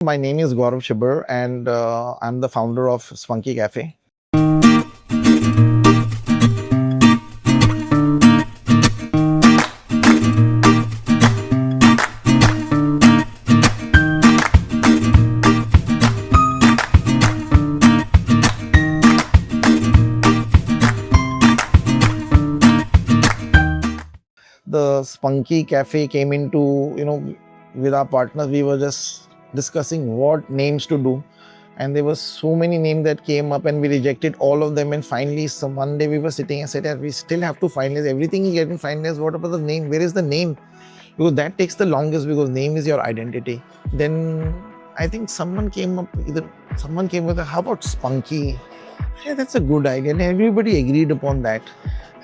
My name is Gaurav Chhibbar and I'm the founder of Spunky Cafe. The Spunky Cafe came into, with our partners, we were just discussing what names to do. And there were so many names that came up and we rejected all of them. And finally, one day we were sitting and said, "Yeah, we still have to finalize everything you get in finalize. What about the name? Where is the name?" Because that takes the longest because name is your identity. Then I think someone came with how about Spunky? Yeah, that's a good idea. And everybody agreed upon that.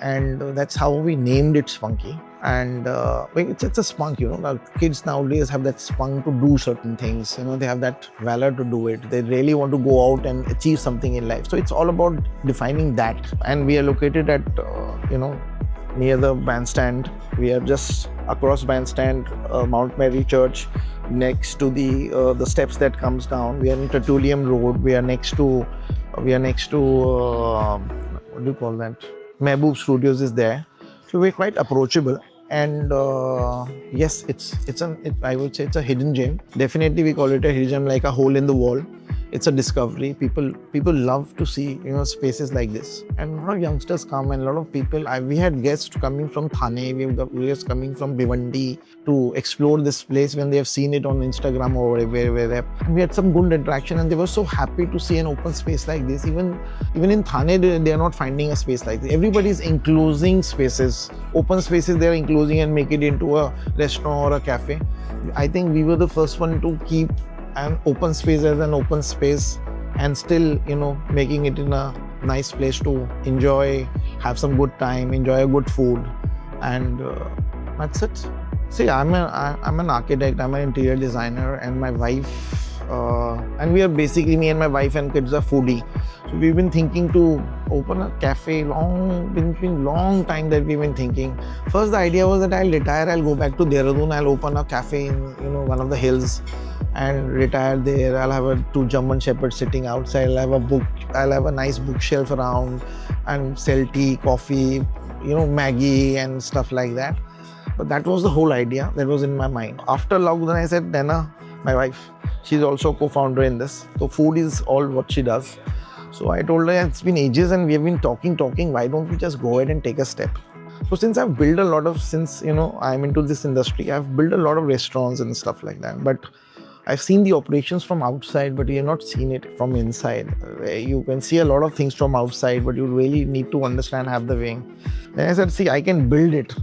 And that's how we named it Spunky. And it's a spunk, the kids nowadays have that spunk to do certain things, they have that valor to do it. They really want to go out and achieve something in life. So it's all about defining that. And we are located at, near the bandstand. We are just across bandstand, Mount Mary Church, next to the steps that comes down. We are in Tertullian Road. We are next to what do you call that? Mehboob Studios is there. So we're quite approachable. And yes, I would say it's a hidden gem. Definitely we call it a hidden gem, like a hole in the wall. It's a discovery. People love to see spaces like this. And a lot of youngsters come, and a lot of people. We had guests coming from Thane. We have guests coming from Bhiwandi to explore this place when they have seen it on Instagram or wherever. We had some good interaction, and they were so happy to see an open space like this. Even in Thane, they are not finding a space like this. Everybody is enclosing spaces, open spaces. They are enclosing and make it into a restaurant or a cafe. I think we were the first one to keep an open space as an open space and still making it in a nice place to enjoy, have some good time, enjoy a good food, and that's it. See, I'm an architect, I'm an interior designer, and my wife and we are basically, me and my wife and kids are foodie. So we've been thinking to open a cafe, long time that we've been thinking. First the idea was that I'll retire, I'll go back to Dehradun, I'll open a cafe in one of the hills and retire there. I'll have 2 German shepherds sitting outside. I'll have a nice bookshelf around and sell tea, coffee, Maggie and stuff like that. But that was the whole idea that was in my mind. After lockdown, I said, Naina, my wife, she's also co-founder in this. So food is all what she does. So I told her, it's been ages and we have been talking. Why don't we just go ahead and take a step? So since I've built I'm into this industry, I've built a lot of restaurants and stuff like that. But I've seen the operations from outside, but you have not seen it from inside. You can see a lot of things from outside, but you really need to understand, have the wing. Then I said, see, I can build it.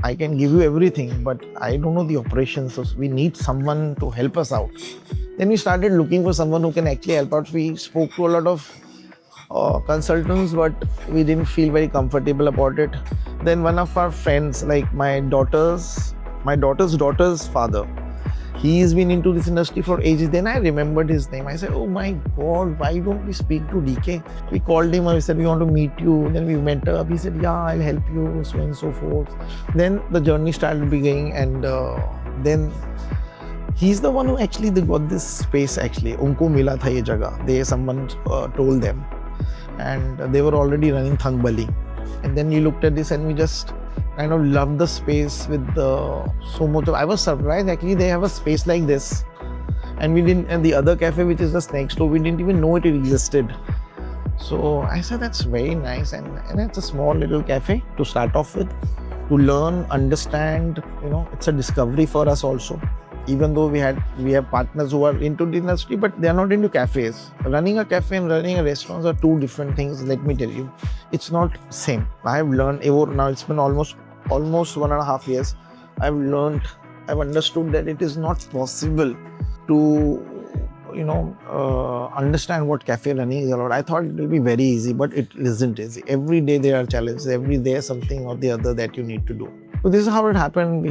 I can give you everything, but I don't know the operations. So we need someone to help us out. Then we started looking for someone who can actually help out. We spoke to a lot of consultants, but we didn't feel very comfortable about it. Then one of our friends, like my daughter's daughter's father, he's been into this industry for ages. Then I remembered his name. I said, oh my God, why don't we speak to DK? We called him and we said, we want to meet you. Then we met up. He said, yeah, I'll help you, so and so forth. Then the journey started beginning, and then he's the one who actually got this space actually. Unko mila tha ye jagah. Someone told them. And they were already running Thangbali. And then we looked at this and we just kind of loved the space with so much of, I was surprised actually they have a space like this. And the other cafe which is just next door, we didn't even know it existed. So I said, that's very nice. And it's a small little cafe to start off with, to learn, understand, it's a discovery for us also. Even though we have partners who are into the industry, but they are not into cafes. Running a cafe and running a restaurant are 2 different things, let me tell you. It's not same. I have learned, now it's been almost 1.5 years. I've understood that it is not possible to understand what cafe running is about. I thought it would be very easy, but it isn't easy. Every day there are challenges. Every day something or the other that you need to do. So this is how it happened.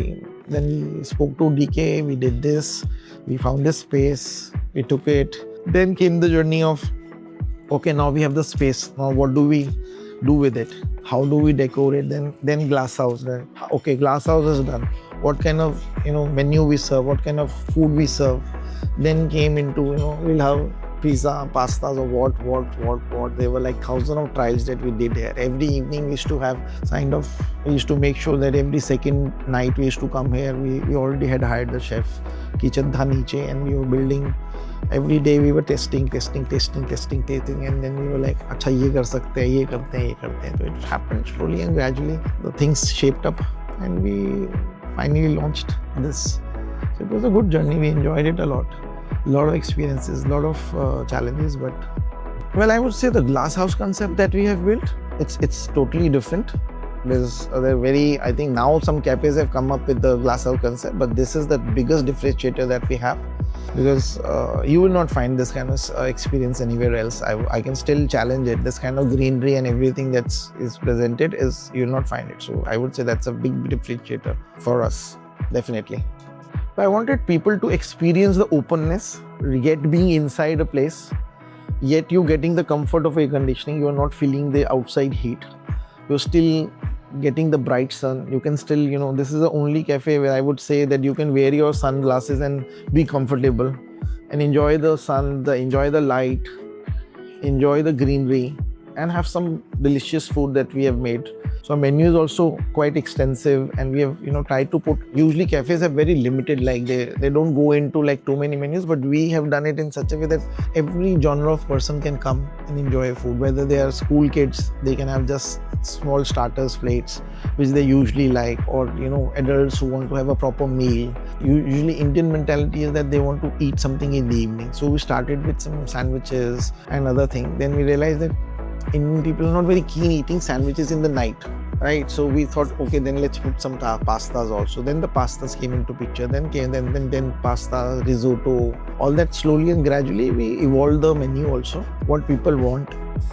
Then we spoke to DK, we did this, we found this space, we took it. Then came the journey of, okay, now we have the space. Now what do we do with it? How do we decorate? Then Glasshouse. Okay, Glasshouse is done. What kind of menu we serve? What kind of food we serve? Then came into, we'll have pizza, pastas, or what. There were like thousands of trials that we did here. Every evening we used to have we used to make sure that every second night we used to come here. We already had hired the chef, kitchen tha niche, and we were building. Every day we were testing, and then we were like, acha ye kar sakte hai, ye karte hain. So it happened slowly and gradually. The things shaped up and we finally launched this. So it was a good journey. We enjoyed it a lot. A lot of experiences, a lot of challenges, but well, I would say the Glasshouse concept that we have built, it's totally different. I think now some cafes have come up with the Glasshouse concept, but this is the biggest differentiator that we have, because you will not find this kind of experience anywhere else. I can still challenge it. This kind of greenery and everything that is presented you will not find it. So I would say that's a big differentiator for us, definitely. I wanted people to experience the openness, yet being inside a place, yet you getting the comfort of air conditioning. You are not feeling the outside heat. You're still getting the bright sun. You can still, this is the only cafe where I would say that you can wear your sunglasses and be comfortable and enjoy the sun, enjoy the light, enjoy the greenery, and have some delicious food that we have made. So our menu is also quite extensive, and we have tried to put, usually cafes are very limited, like they don't go into like too many menus, but we have done it in such a way that every genre of person can come and enjoy food. Whether they are school kids, they can have just small starters plates which they usually like, or adults who want to have a proper meal. Usually Indian mentality is that they want to eat something in the evening. So we started with some sandwiches and other things. Then we realized that Indian people are not very keen eating sandwiches in the night, right? So we thought, okay, then let's put some pastas also. Then the pastas came into picture. Then pasta, risotto, all that. Slowly and gradually we evolved the menu also, what people want.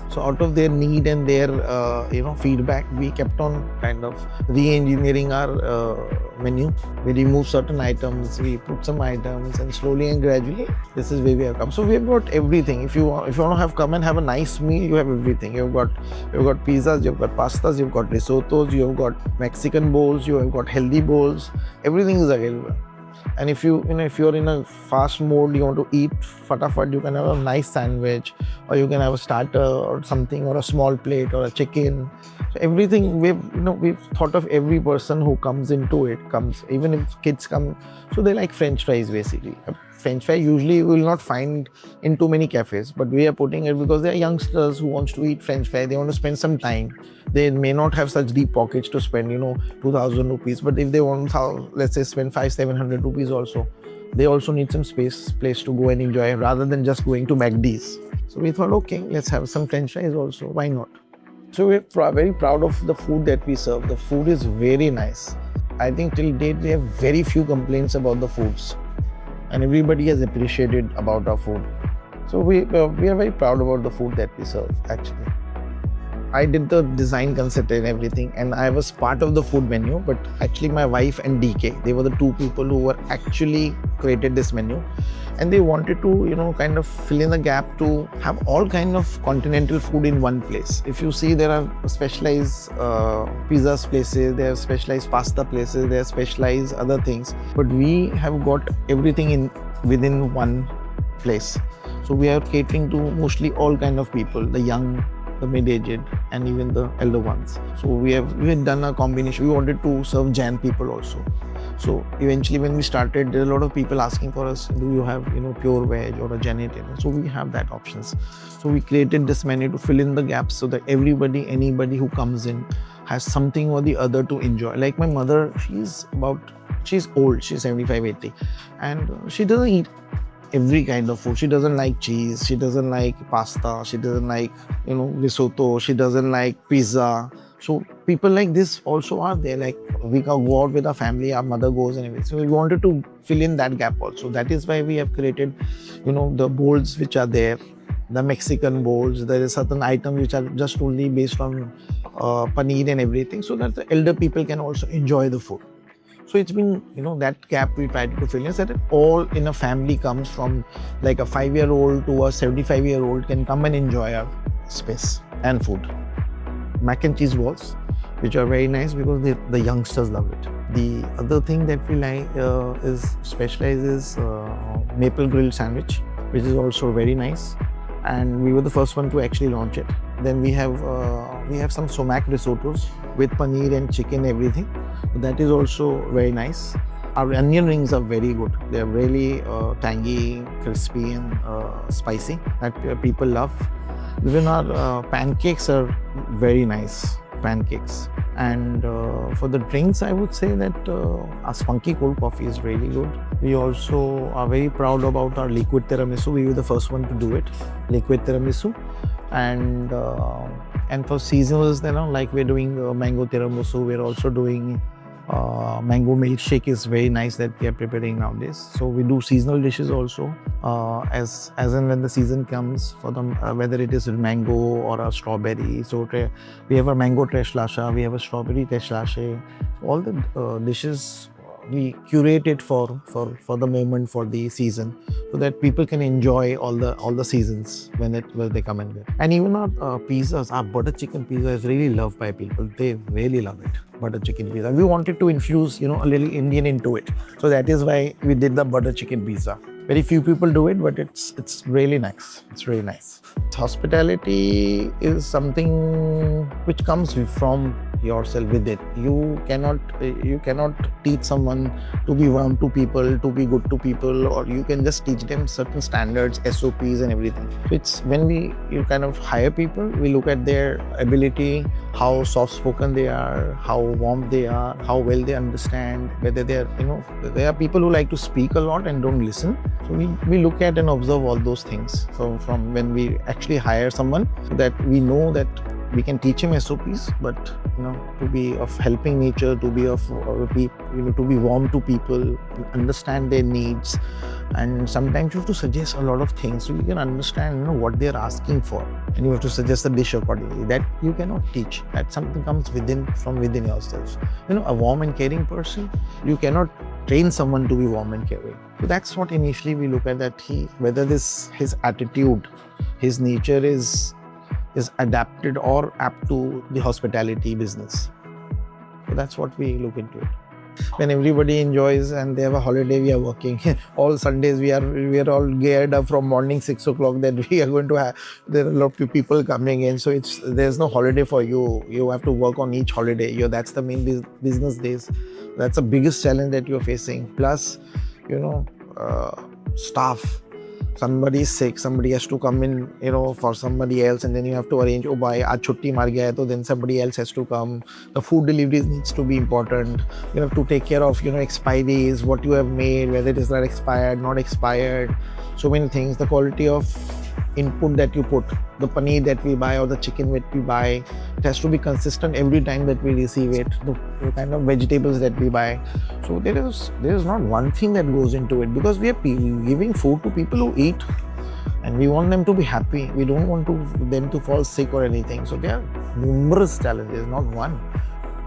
So out of their need and their feedback, we kept on kind of re-engineering our menu. We removed certain items, we put some items, and slowly and gradually this is where we have come. So we have got everything. If you want to come and have a nice meal, you have everything. You've got pizzas, you've got pastas, you've got risottos, you've got Mexican bowls, you have got healthy bowls. Everything is available. And if you're in a fast mode, you want to eat fatafat, you can have a nice sandwich, or you can have a starter or something, or a small plate, or a chicken. So everything we've thought of every person who comes into it, even if kids come. So they like French fries basically. French fry usually you will not find in too many cafes, but we are putting it because they are youngsters who wants to eat French fry. They want to spend some time. They may not have such deep pockets to spend 2,000 rupees, but if they want to, let's say, spend 500-700 rupees also, they also need some place to go and enjoy rather than just going to McD's. So we thought, okay, let's have some French fries also. Why not? So we're very proud of the food that we serve. The food is very nice. I think till date we have very few complaints about the foods, and everybody has appreciated about our food. So we are very proud about the food that we serve, actually. I did the design concept and everything, and I was part of the food menu, but actually my wife and DK, they were the two people who were actually created this menu, and they wanted to kind of fill in the gap to have all kind of continental food in one place. If you see, there are specialized pizzas places, there are specialized pasta places, there are specialized other things, but we have got everything within one place. So we are catering to mostly all kind of people, the young, the mid-aged, and even the elder ones. So we had done a combination. We wanted to serve Jain people also. So eventually when we started, there are a lot of people asking for us, do you have pure veg or a Jainitarian? So we have that options. So we created this menu to fill in the gaps so that anybody who comes in has something or the other to enjoy. Like my mother, she's old, she's 75, 80, and she doesn't eat every kind of food. She doesn't like cheese, she doesn't like pasta, she doesn't like risotto, she doesn't like pizza. So people like this also are there. Like we can go out with our family, our mother goes and everything. So we wanted to fill in that gap also. That is why we have created the bowls which are there, the Mexican bowls. There is certain items which are just only based on paneer and everything, so that the elder people can also enjoy the food. So it's been, that gap we tried to fill in, so that all in a family comes from like a 5-year-old to a 75-year-old can come and enjoy our space and food. Mac and cheese balls, which are very nice because the youngsters love it. The other thing that we like is specializes maple grilled sandwich, which is also very nice, and we were the first one to actually launch it. Then we have some sumac risottos with paneer and chicken, everything. That is also very nice. Our onion rings are very good. They're really tangy, crispy, and spicy that people love. Even our pancakes are very nice pancakes. And for the drinks, I would say that our Spunky cold coffee is really good. We also are very proud about our liquid tiramisu. We were the first one to do it, liquid tiramisu. And for seasonals, like we're doing mango tiramisu, we're also doing mango milkshake is very nice that we are preparing nowadays. So we do seasonal dishes also as and when the season comes for them, whether it is mango or a strawberry. So we have a mango tres lasha, we have a strawberry tres lashe. All the dishes we curate it for the moment, for the season, so that people can enjoy all the seasons when they come in there. And even our pizzas, our butter chicken pizza is really loved by people. They really love it, butter chicken pizza. We wanted to infuse, a little Indian into it. So that is why we did the butter chicken pizza. Very few people do it, but it's really nice. It's really nice. Hospitality is something which comes from yourself with it. You cannot teach someone to be warm to people, to be good to people, or you can just teach them certain standards, SOPs and everything. It's when you kind of hire people, we look at their ability, how soft spoken they are, how warm they are, how well they understand, whether there are people who like to speak a lot and don't listen. So we look at and observe all those things. So from when we actually hire someone, so that we know that we can teach him SOPs, but to be of helping nature, to be of to be warm to people, understand their needs, and sometimes you have to suggest a lot of things so you can understand what they're asking for, and you have to suggest a dish accordingly. That you cannot teach. That something comes from within yourself. A warm and caring person, you cannot train someone to be warm and caring. So that's what initially we look at, that whether his attitude, his nature is adapted or apt to the hospitality business. So that's what we look into it. When everybody enjoys and they have a holiday, we are working. All Sundays we are all geared up from morning 6 o'clock that we are going to have. There are a lot of people coming in, so there's no holiday for you. You have to work on each holiday. That's the main business days. That's the biggest challenge that you're facing. Plus, staff. Somebody is sick, somebody has to come in, for somebody else, and then you have to arrange, oh bhai, aaj chutti mar gaya hai, so then somebody else has to come. The food deliveries needs to be important. You have to take care of, expiries, what you have made, whether it is not expired, so many things. The quality of input that you put, the paneer that we buy or the chicken that we buy, it has to be consistent every time that we receive it. The kind of vegetables that we buy. So there is not one thing that goes into it, because we are giving food to people who eat, and we want them to be happy. We don't want them to fall sick or anything. So there are numerous challenges, not one.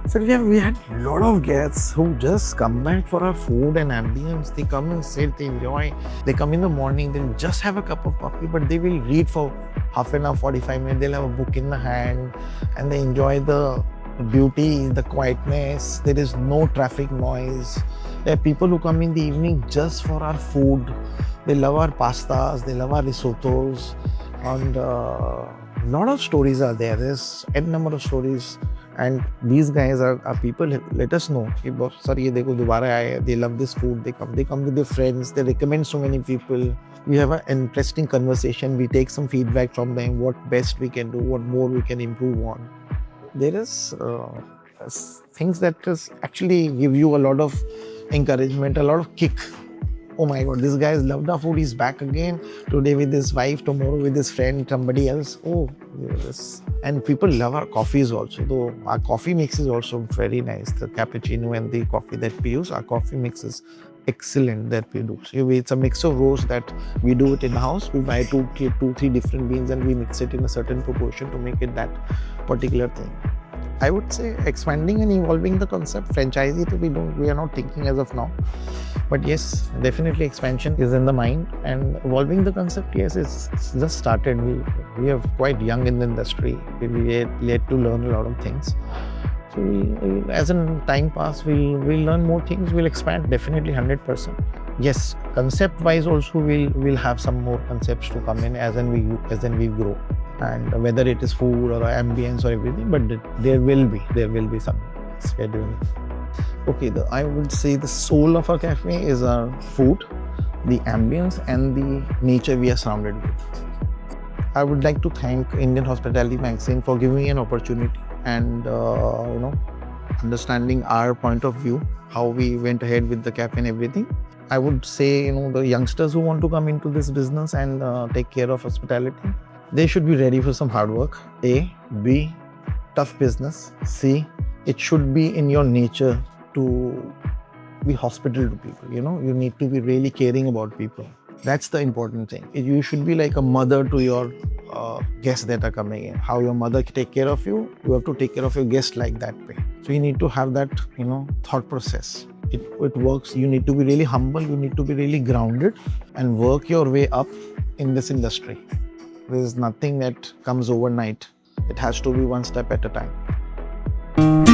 So we had a lot of guests who just come back for our food and ambience. They come and sit, they enjoy. They come in the morning, they just have a cup of coffee, but they will read for half an hour, 45 minutes. They'll have a book in the hand and they enjoy the beauty, the quietness. There is no traffic noise. There are people who come in the evening just for our food. They love our pastas, they love our risottos, and a lot of stories are there. There's n number of stories. And these guys are people, let us know, sir, ye dekho dobara aaye, they love this food, they come with their friends, they recommend so many people. We have an interesting conversation, we take some feedback from them, what best we can do, what more we can improve on. There is things that actually give you a lot of encouragement, a lot of kick. Oh my God, this guy has loved our food, he's back again, today with his wife, tomorrow with his friend, somebody else. Oh, yes. And people love our coffees also, though our coffee mix is also very nice. The cappuccino and the coffee that we use, our coffee mix is excellent that we do. So it's a mix of roast that we do it in the house. We buy two, three different beans and we mix it in a certain proportion to make it that particular thing. I would say expanding and evolving the concept, franchisee, we are not thinking as of now. But yes, definitely expansion is in the mind, and evolving the concept, yes, it's just started. We are quite young in the industry. We are yet to learn a lot of things. So as in time pass, we'll learn more things. We'll expand definitely 100%. Yes, concept wise also we'll have some more concepts to come in as we grow, and whether it is food or ambience or everything, but there will be some scheduling. Okay, I would say the soul of our cafe is our food, the ambience, and the nature we are surrounded with. I would like to thank Indian Hospitality Magazine for giving me an opportunity and understanding our point of view, how we went ahead with the cafe and everything. I would say, the youngsters who want to come into this business and take care of hospitality, they should be ready for some hard work. A. B. Tough business. C. It should be in your nature to be hospitable to people. You need to be really caring about people. That's the important thing. You should be like a mother to your guests that are coming in. How your mother take care of you, you have to take care of your guests like that way. So you need to have that, thought process. It works. You need to be really humble. You need to be really grounded and work your way up in this industry. There is nothing that comes overnight. It has to be one step at a time.